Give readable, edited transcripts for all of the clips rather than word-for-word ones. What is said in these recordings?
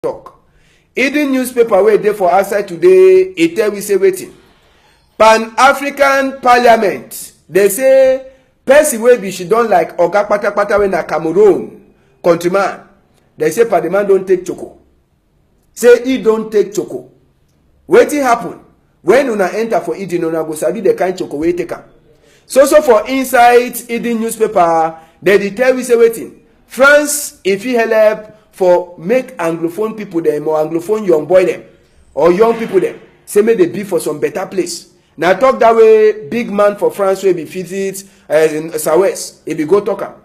talk. Eden newspaper wey dey for outside today, e tell we say wetin? Pan-African Parliament, they say person wey be she don like oga kpatakpata wey na Cameroon countryman. They say Parliament don take choco. Say he don take choco. Wetin happen? When una enter for Eden, una go sabi the kind choco wey take am. So for inside Eden newspaper, they dey tell we say wetin? France, if he help for make Anglophone people them or Anglophone young boy them or young people them, say make they be for some better place. Now talk that way, big man for France will be visit in Southwest. He be go talk am.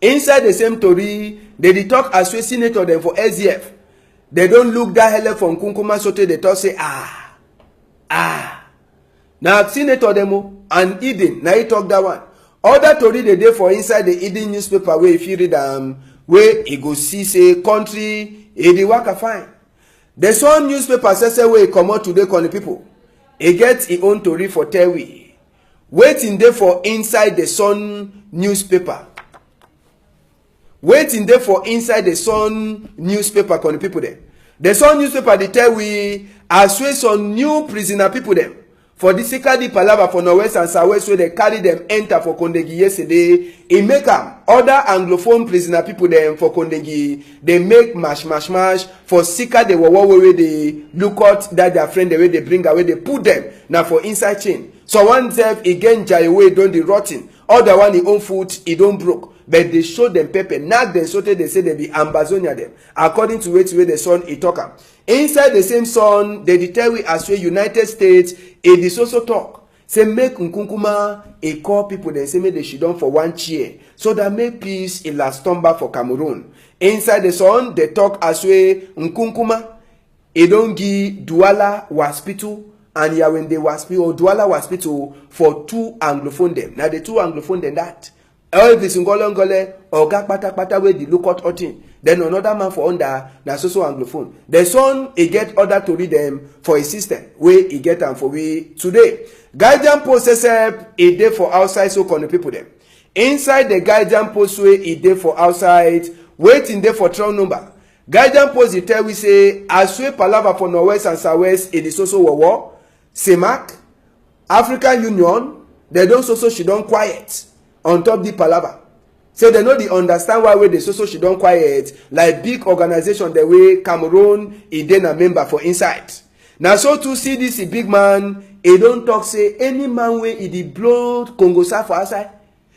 Inside the same story, they talk as we senator them for SDF. They don't look that hell from Kunkuma Sote. They talk say Now senator them and Eden. Now he talk that one. Other story they dey for inside the Eden newspaper where if you read where he go see say country e dey waka fine. The Sun newspaper say where he come out today calling people. He get his own story for tell we. Waiting there for inside the Sun newspaper. Waiting there for inside the Sun newspaper calling people there. The Sun newspaper they tell we as well some new prisoner people them. For the Sikadi Palava for Northwest and Southwest where they carry them enter for Kondegi yesterday, it make them other Anglophone prisoner people them for Kondegi, they make mash for Sika the Wawa where they look out that their friend the way they bring away, they put them now for inside chain. So one self again jay away don't the rotten, other one the own foot, it don't broke. But they show them pepper, not them so they say they be Ambazonia them. According to where the Sun it talk. Inside the same Sun, they tell we as well United States, it is also talk. Say make Nkunkuma a call people they say make they should down for one chair. So that make peace in last stumble for Cameroon. Inside the Sun, they talk as well Nkunkuma. It don't give Douala Hospital and Yawende Hospital or Douala Hospital for 2 Anglophone them. Now the 2 Anglophone them that. Elvis Ngolongole oga kpatakpata wey the lookout outing. Then another man for under na so Anglophone. The Sun he get other to read them for a system where he get them for we today. Guardian post says he dey for outside so con the people them. Inside the Guardian post way he dey for outside waiting there for trial number. Guardian post he tell we say as we palava for Northwest and Southwest it is also war. CEMAC, African Union, they don't so she don't quiet. On top the palava. So they know they understand why they so she don't quiet like big organization the way Cameroon he then a member for inside. Now so to see this big man, he don't talk say any man way he the blow Congo South for outside.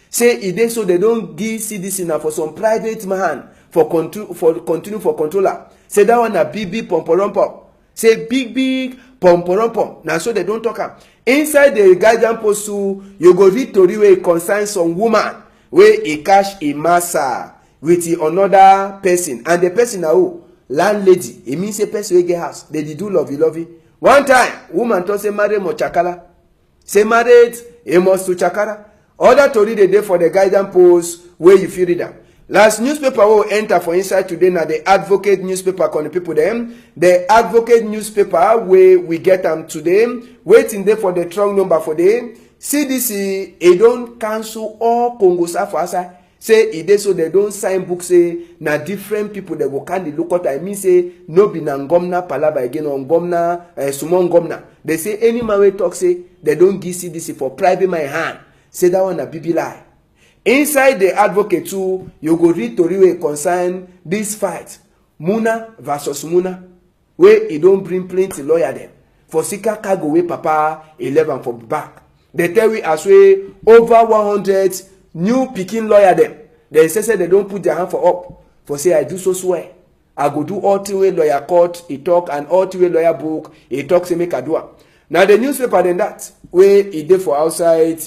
Say he dey so they don't give CDC now for some private man for continue for controller. Say that one a big pomporompo. Say big pomporompo. Now so they don't talk am. Inside the Guardian post you go read story where it concerns some woman where he cash a massa with another person and the person na who landlady. It means a person wey get house. They do lovey. One time woman told say marry mochakala. Say married he must to chakara. Other story they dey for the Guardian post where you feel read am. Last newspaper will enter for inside today now the Advocate newspaper con the people them. The Advocate newspaper where we get them today. Waiting there for the strong number for them. CDC they don't cancel all Congo South for outside. Say it dey so they don't sign book say na different people they go can look out. I mean say no be na ngomna palaba again on ngomna sumon ngomna. They say any man we talk say they don't give CDC for private my hand. Say that one a BB lie. Inside the Advocate too, you go read story wey concern this fight, Muna versus Muna, where he don't bring plenty lawyer them for Sika cargo wey Papa 11 for back. They tell we as way over 100 new Peking lawyer them. They say they don't put their hand for up for say I do so swear. I go do all the way lawyer court he talk and all the way lawyer book he talk say make I do am. Now the newspaper then that way he dey for outside.